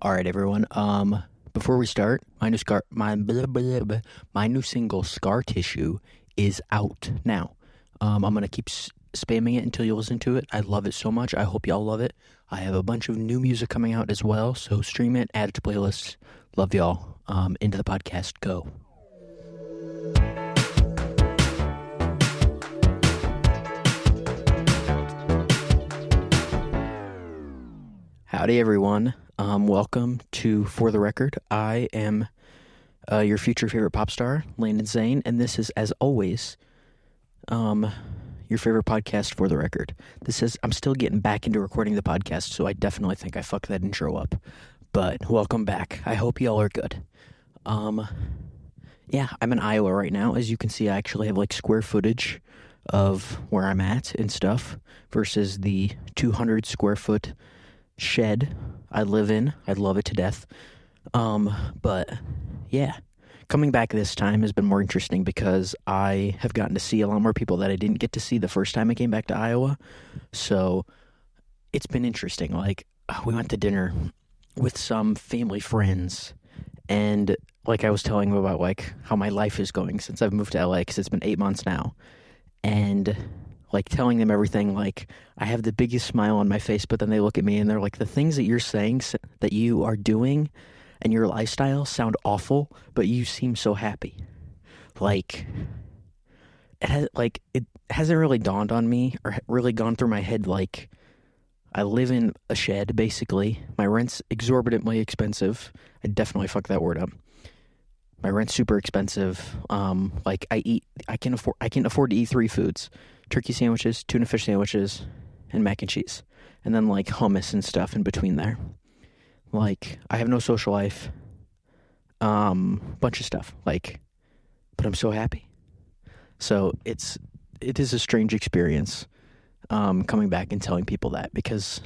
All right, everyone. Before we start, my new my new single "Scar Tissue" is out now. I'm gonna keep spamming it until you listen to it. I love it so much. I hope y'all love it. I have a bunch of new music coming out as well, so stream it, add it to playlists. Love y'all. Into the podcast. Go. Howdy, everyone. Welcome to For the Record. I am your future favorite pop star, Landyn Zane, and this is, as always, your favorite podcast, For the Record. I'm still getting back into recording the podcast, so I definitely think I fucked that intro up. But welcome back. I hope y'all are good. Yeah, I'm in Iowa right now. As you can see, I actually have square footage of where I'm at and stuff versus the 200 square foot shed I live in. I love it to death. But yeah, coming back this time has been more interesting because I have gotten to see a lot more people that I didn't get to see the first time I came back to Iowa. So it's been interesting. We went to dinner with some family friends, and I was telling them about how my life is going since I've moved to LA, because it's been 8 months now, and telling them everything, I have the biggest smile on my face, but then they look at me and they're like, the things that you're saying that you are doing and your lifestyle sound awful, but you seem so happy. It hasn't really dawned on me or really gone through my head. I live in a shed, basically. My rent's exorbitantly expensive. I definitely fucked that word up. My rent's super expensive. I can afford to eat 3 foods: turkey sandwiches, tuna fish sandwiches, and mac and cheese. And then hummus and stuff in between there. I have no social life. Bunch of stuff. But I'm so happy. So it is a strange experience, coming back and telling people that, because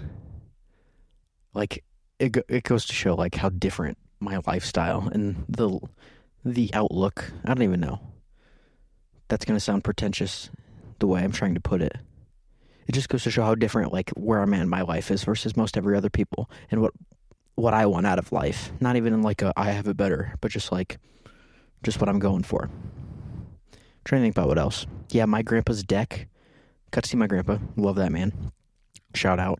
it goes to show how different my lifestyle and the outlook. I don't even know. That's going to sound pretentious the way I'm trying to put it. It just goes to show how different where I'm at in my life is versus most every other people, and what I want out of life. Not even in I have it better, but just what I'm going for. Trying to think about what else. Yeah, my grandpa's deck. Got to see my grandpa. Love that man. Shout out.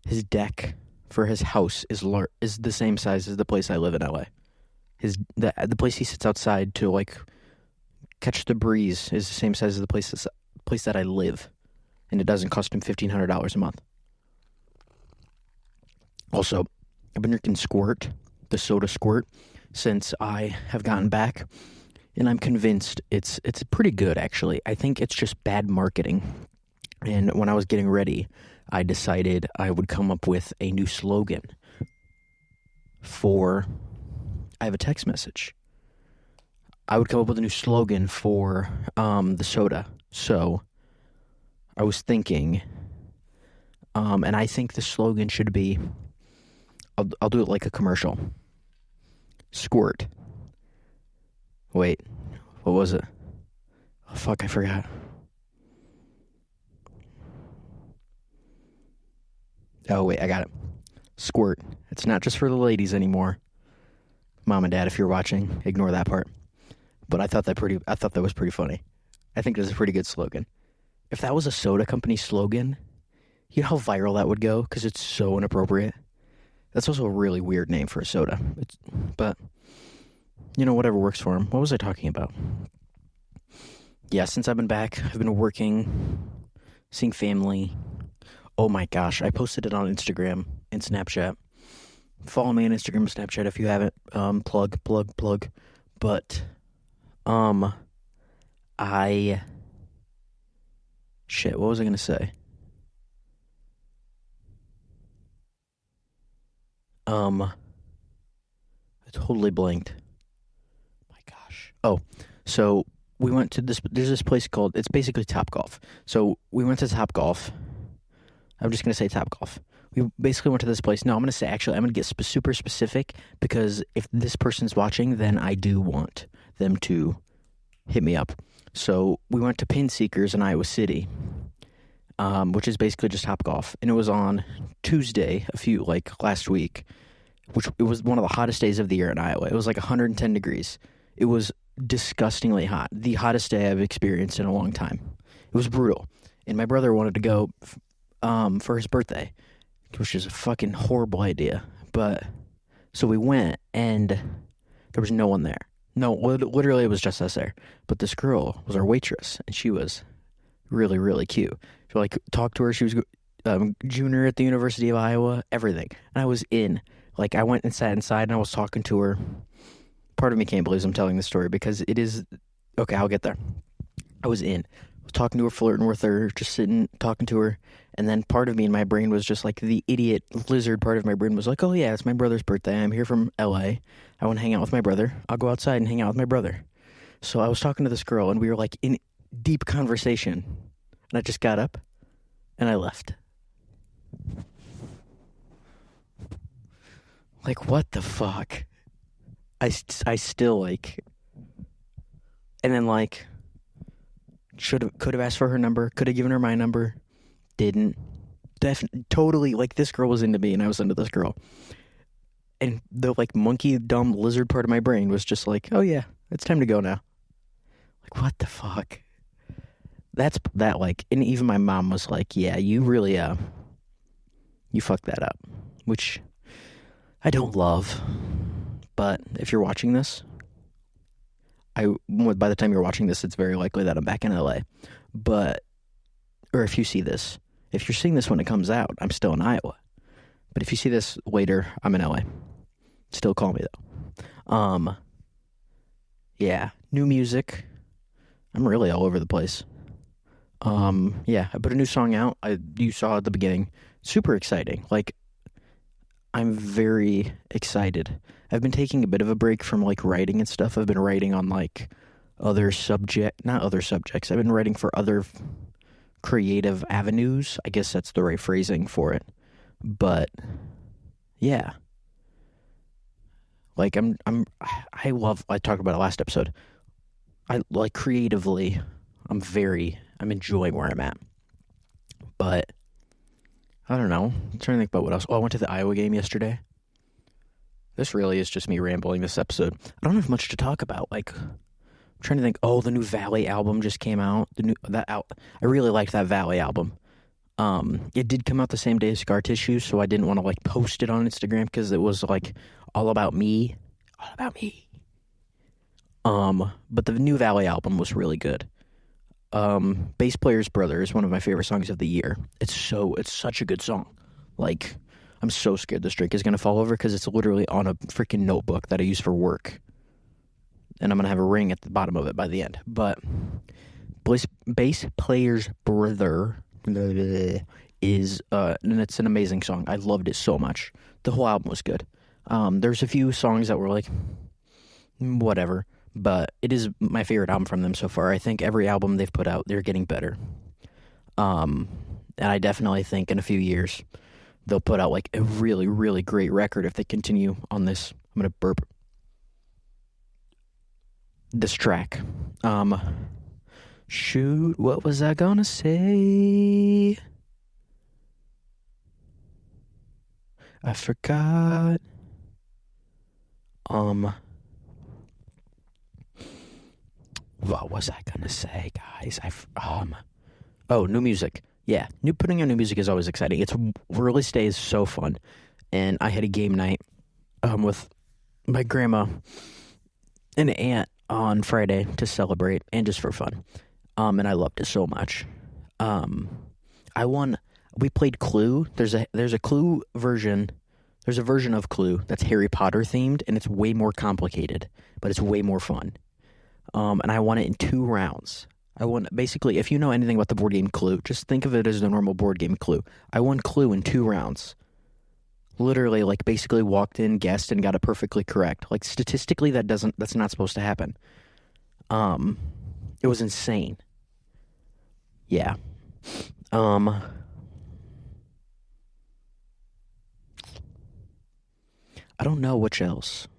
His deck for his house is the same size as the place I live in LA. The place he sits outside to catch the breeze is the same size as the place that I live, and it doesn't cost him $1,500 a month. Also, I've been drinking Squirt, the soda Squirt, since I have gotten back, and I'm convinced it's pretty good, actually. I think it's just bad marketing. And when I was getting ready, I decided I would come up with a new slogan for... I have a text message. I would come up with a new slogan for the soda. So I was thinking, and I think the slogan should be, I'll do it like a commercial. Squirt. Wait, what was it? Oh, fuck, I forgot. Oh, wait, I got it. Squirt. It's not just for the ladies anymore. Mom and Dad, if you're watching, ignore that part. But I thought that was pretty funny. I think that's a pretty good slogan. If that was a soda company slogan, you know how viral that would go? Because it's so inappropriate. That's also a really weird name for a soda. But, whatever works for them. What was I talking about? Yeah, since I've been back, I've been working, seeing family. Oh my gosh, I posted it on Instagram and Snapchat. Follow me on Instagram and Snapchat if you haven't. Plug. But, shit, what was I going to say? I totally blanked. My gosh. Oh, so we went to there's this place called, it's basically Topgolf. So we went to Topgolf. I'm just going to say Topgolf. We basically went to this place. No, I'm going to get super specific, because if this person's watching, then I do want them to hit me up. So we went to Pin Seekers in Iowa City, which is basically just Topgolf. And it was on Tuesday, last week. which it was one of the hottest days of the year in Iowa. It was like 110 degrees. It was disgustingly hot. The hottest day I've experienced in a long time. It was brutal. And my brother wanted to go for his birthday, which is a fucking horrible idea. But so we went, and there was no one there. No, literally it was just us there. But this girl was our waitress, and she was really, really cute. So like talked to her. She was junior at the University of Iowa, everything. And I was in. Like, I went and sat inside, and I was talking to her. Part of me can't believe I'm telling this story, because it is... Okay, I'll get there. I was in. I was talking to her, flirting with her, just sitting, talking to her. And then part of me in my brain was just like, the idiot lizard part of my brain was like, oh yeah, it's my brother's birthday. I'm here from LA. I want to hang out with my brother. I'll go outside and hang out with my brother. So I was talking to this girl, and we were like in deep conversation. And I just got up, and I left. Like, what the fuck? I still, like... And then, like... Could have asked for her number. Could have given her my number. Didn't. Totally, like, this girl was into me, and I was into this girl. And the, like, monkey, dumb lizard part of my brain was just like, oh, yeah, it's time to go now. Like, what the fuck? That, like... And even my mom was like, yeah, you really, you fucked that up. Which... I don't love, but if you're watching this, by the time you're watching this, it's very likely that I'm back in LA. Or if you see this, if you're seeing this when it comes out, I'm still in Iowa. But if you see this later, I'm in LA. Still call me though. Yeah, new music. I'm really all over the place. Yeah, I put a new song out. You saw at the beginning. Super exciting. Like, I'm very excited. I've been taking a bit of a break from, like, writing and stuff. I've been writing on, like, not other subjects. I've been writing for other creative avenues. I guess that's the right phrasing for it. But, yeah. Like, I talked about it last episode. Creatively, I'm enjoying where I'm at. But... I don't know. I'm trying to think about what else. Oh, I went to the Iowa game yesterday. This really is just me rambling this episode. I don't have much to talk about. Like, I'm trying to think. Oh, the new Valley album just came out. I really liked that Valley album. It did come out the same day as Scar Tissue, so I didn't want to, like, post it on Instagram because it was, like, all about me. All about me. But the new Valley album was really good. Bass Player's Brother is one of my favorite songs of the year. It's such a good song. Like, I'm so scared this drink is going to fall over because it's literally on a freaking notebook that I use for work. And I'm going to have a ring at the bottom of it by the end. But Bass Player's Brother is, and it's an amazing song. I loved it so much. The whole album was good. There's a few songs that were like, whatever. But it is my favorite album from them so far. I think every album they've put out, they're getting better. And I definitely think in a few years, they'll put out, like, a really, really great record if they continue on this. I'm going to burp. This track. Shoot, what was I going to say? I forgot. What was I gonna say, guys? New music. Yeah, putting out new music is always exciting. It's release day is so fun, and I had a game night, with my grandma and aunt on Friday to celebrate and just for fun, and I loved it so much. We played Clue. There's a Clue version. There's a version of Clue that's Harry Potter themed, and it's way more complicated, but it's way more fun. And I won it in 2 rounds. Basically, if you know anything about the board game Clue, just think of it as the normal board game Clue. I won Clue in 2 rounds. Literally, like, basically walked in, guessed, and got it perfectly correct. Like, statistically, that's not supposed to happen. It was insane. Yeah. I don't know which else.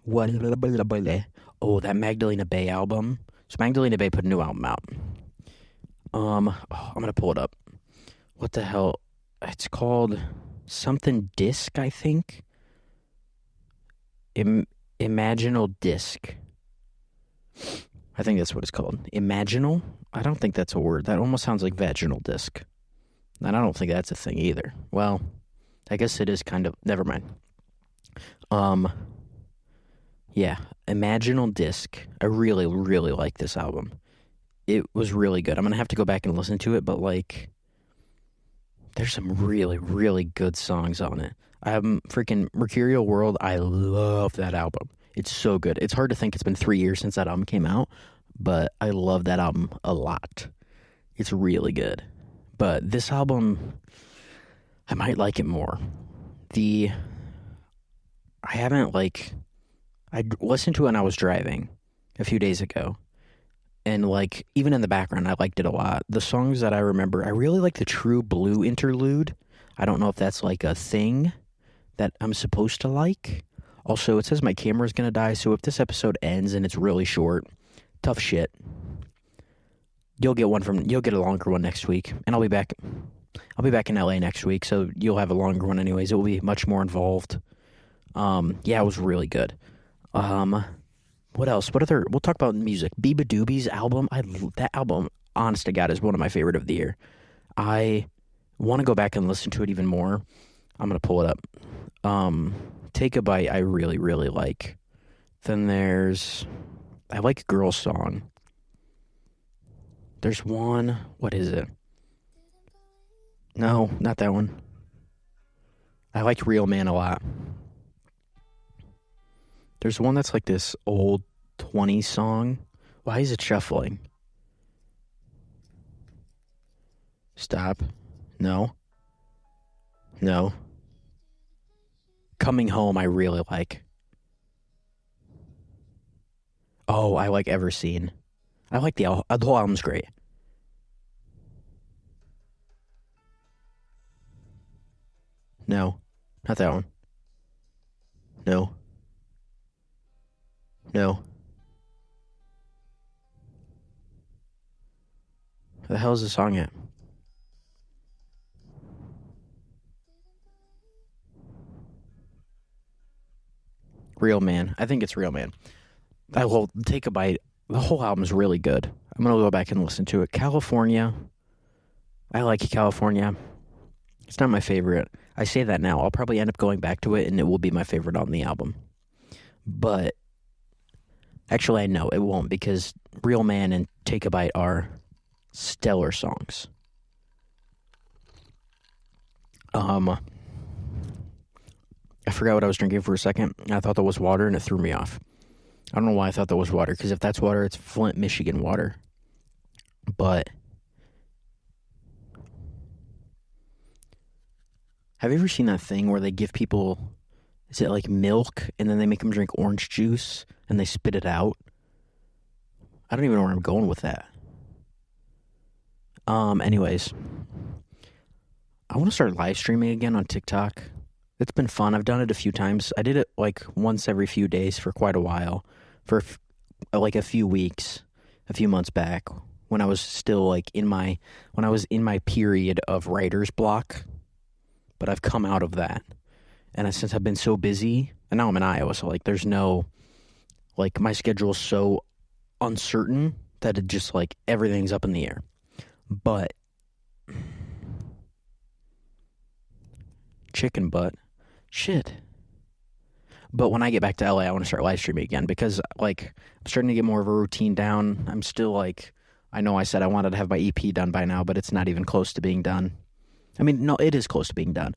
Oh, that Magdalena Bay album. So Magdalena Bay put a new album out. I'm gonna pull it up. What the hell? It's called something Disc, I think. Imaginal disc. I think that's what it's called. Imaginal? I don't think that's a word. That almost sounds like vaginal disc. And I don't think that's a thing either. Well, I guess it is kind of. Never mind. Yeah, Imaginal Disc. I really, really like this album. It was really good. I'm gonna have to go back and listen to it, but like, there's some really, really good songs on it. Freaking Mercurial World. I love that album. It's so good. It's hard to think it's been 3 years since that album came out, but I love that album a lot. It's really good. But this album, I might like it more. I listened to it when I was driving a few days ago. And, like, even in the background, I liked it a lot. The songs that I remember, I really like the True Blue interlude. I don't know if that's, like, a thing that I'm supposed to like. Also, it says my camera's gonna die, so if this episode ends and it's really short, tough shit. You'll get a longer one next week, and I'll be back in LA next week, so you'll have a longer one anyways. It will be much more involved. Yeah, it was really good. What else? We'll talk about music. Biba Doobie's album. That album, honest to God, is one of my favorite of the year. I want to go back and listen to it even more. I'm going to pull it up. Take a Bite, I really, really like. Then I like Girl Song. There's one, what is it? No, not that one. I like Real Man a lot. There's one that's like this old 20s song. Why is it shuffling? Stop. No. Coming Home, I really like. Oh, I like Ever Seen. I like the whole album's great. No, not that one. No. Where the hell is the song at? Real Man. I think it's Real Man. I will Take a Bite. The whole album is really good. I'm going to go back and listen to it. California. I like California. It's not my favorite. I say that now. I'll probably end up going back to it, and it will be my favorite on the album. But actually, I know it won't, because Real Man and Take a Bite are stellar songs. I forgot what I was drinking for a second. I thought that was water, and it threw me off. I don't know why I thought that was water, because if that's water, it's Flint, Michigan water. But have you ever seen that thing where they give people, is it like milk, and then they make them drink orange juice, and they spit it out? I don't even know where I'm going with that. Anyways, I want to start live streaming again on TikTok. It's been fun. I've done it a few times. I did it like once every few days for quite a while, for like a few weeks, a few months back, when I was still like in my period of writer's block. But I've come out of that, and since I've been so busy, and now I'm in Iowa, so like there's no, like my schedule's so uncertain that it just like everything's up in the air. But chicken butt. Shit. But when I get back to LA, I want to start live streaming again, because like I'm starting to get more of a routine down. I'm still like, I know I said I wanted to have my EP done by now, but it's not even close to being done. I mean, no, it is close to being done,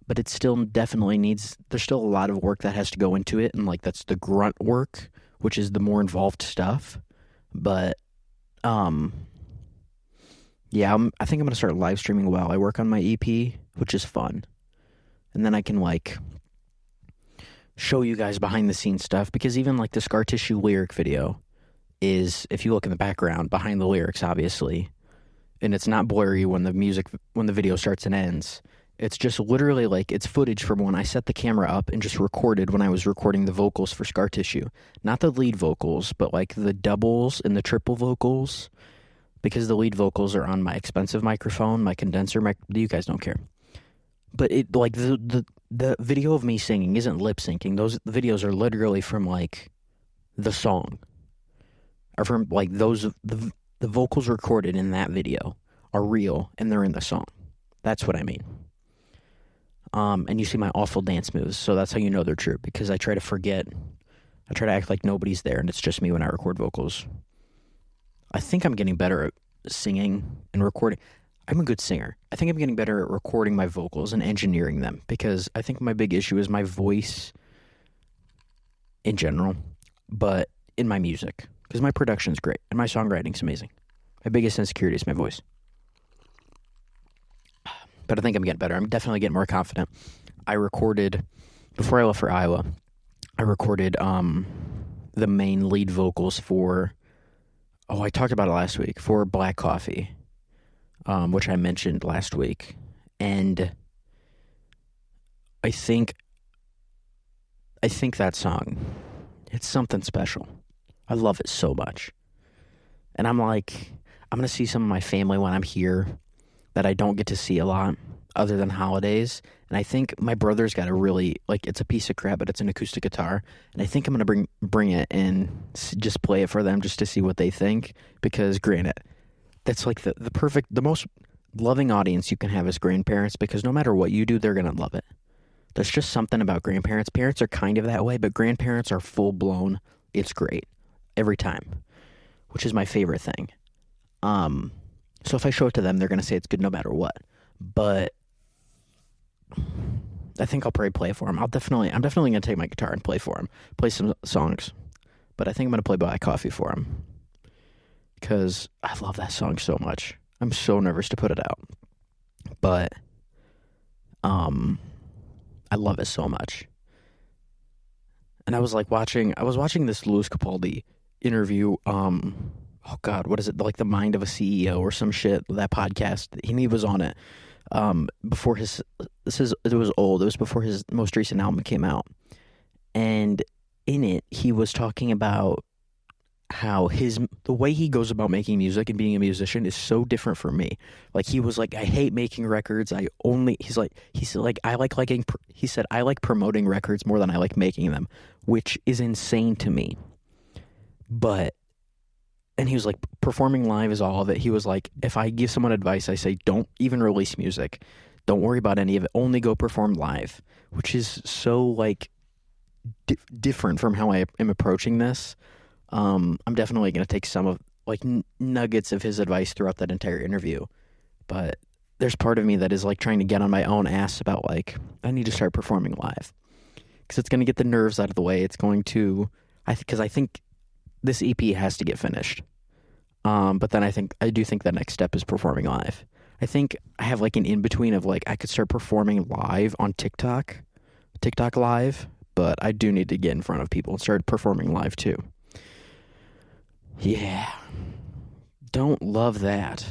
but it still definitely there's still a lot of work that has to go into it, and like that's the grunt work, which is the more involved stuff. But yeah, I think I'm gonna start live streaming while I work on my EP, which is fun. And then I can, like, show you guys behind the scenes stuff, because even, like, the Scar Tissue lyric video is, if you look in the background, behind the lyrics, obviously, and it's not blurry when the video starts and ends. It's just literally, like, it's footage from when I set the camera up and just recorded when I was recording the vocals for Scar Tissue. Not the lead vocals, but, like, the doubles and the triple vocals, because the lead vocals are on my expensive microphone, my condenser mic. You guys don't care. But it, like, the the video of me singing isn't lip syncing. Those videos are literally from like the song, or from like the vocals recorded in that video are real and they're in the song. That's what I mean. And you see my awful dance moves, so that's how you know they're true, because I try to forget. I try to act like nobody's there and it's just me when I record vocals. I think I'm getting better at singing and recording. I'm a good singer. I think I'm getting better at recording my vocals and engineering them, because I think my big issue is my voice in general, but in my music, because my production's great and my songwriting's amazing. My biggest insecurity is my voice. But I think I'm getting better. I'm definitely getting more confident. I recorded, before I left for Iowa, I recorded the main lead vocals for, I talked about it last week, for Black Coffee, which I mentioned last week. And I think that song, it's something special. I love it so much. And I'm like, I'm going to see some of my family when I'm here that I don't get to see a lot other than holidays. And I think my brother's got a really, like, it's a piece of crap, but it's an acoustic guitar. And I think I'm going to bring it and just play it for them just to see what they think. Because granted, that's like the perfect, the most loving audience you can have as grandparents, because no matter what you do, they're going to love it. There's just something about grandparents. Parents are kind of that way, but grandparents are full blown. It's great every time, which is my favorite thing. So if I show it to them, they're going to say it's good no matter what. But I think I'll probably play it for them. I'm definitely going to take my guitar and play for them. Play some songs. But I think I'm going to play Black Coffee for them, because I love that song so much. I'm so nervous to put it out. But I love it so much. And I was watching this Louis Capaldi interview, oh God, what is it? Like The Mind of a CEO or some shit, that podcast. He was on it before it was old. It was before his most recent album came out. And in it, he was talking about how the way he goes about making music and being a musician is so different from me. Like, he was like, I hate making records. I like promoting records more than I like making them, which is insane to me. And he was like, performing live is all of it. He was like, if I give someone advice, I say, don't even release music. Don't worry about any of it. Only go perform live, which is so like different from how I am approaching this. I'm definitely going to take some of like nuggets of his advice throughout that entire interview. But there's part of me that is like trying to get on my own ass about like, I need to start performing live, because it's going to get the nerves out of the way. It's going to, because I think this EP has to get finished. But then I do think the next step is performing live. I think I have like an in-between of like, I could start performing live on TikTok Live, but I do need to get in front of people and start performing live too. Yeah. Don't love that.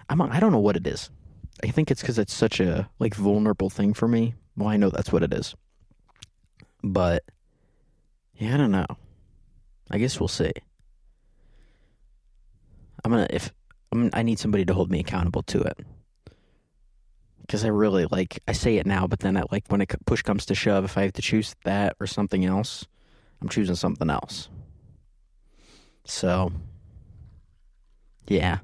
I don't know what it is. I think it's because it's such a like vulnerable thing for me. Well, I know that's what it is. But yeah, I don't know. I guess we'll see. I need somebody to hold me accountable to it. Because I really I say it now, but then when push comes to shove, if I have to choose that or something else, I'm choosing something else. So, yeah.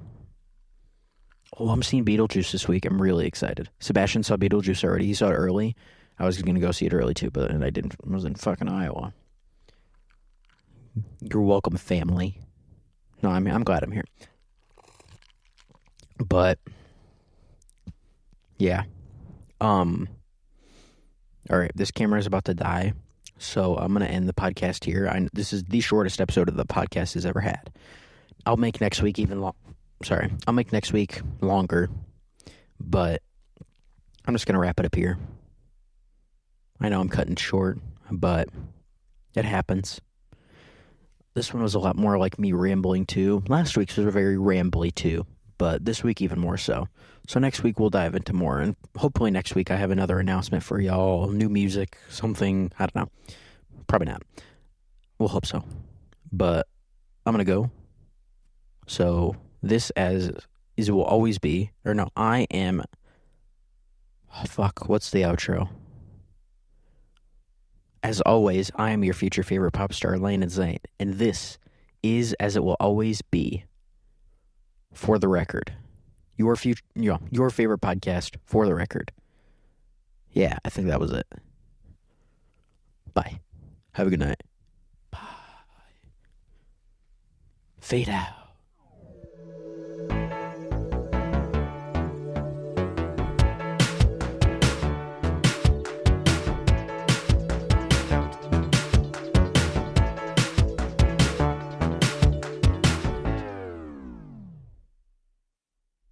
Oh, I'm seeing Beetlejuice this week. I'm really excited. Sebastian saw Beetlejuice already. He saw it early. I was going to go see it early too, but I didn't. I was in fucking Iowa. You're welcome, family. No, I'm glad I'm here. But yeah. All right, this camera is about to die, so I'm going to end the podcast here. This is the shortest episode of the podcast has ever had. I'll make next week I'll make next week longer, but I'm just going to wrap it up here. I know I'm cutting short, but it happens. This one was a lot more like me rambling too. Last week's was very rambly too, but this week even more so. So next week we'll dive into more, and hopefully next week I have another announcement for y'all, new music, something, I don't know. Probably not. We'll hope so. But I'm going to go. So this will always be, I am, Oh, fuck, what's the outro? As always, I am your future favorite pop star, Landyn Zane, and this is As It Will Always Be, for the record. Your favorite podcast, for the record. Yeah, I think that was it. Bye. Have a good night. Bye. Fade out.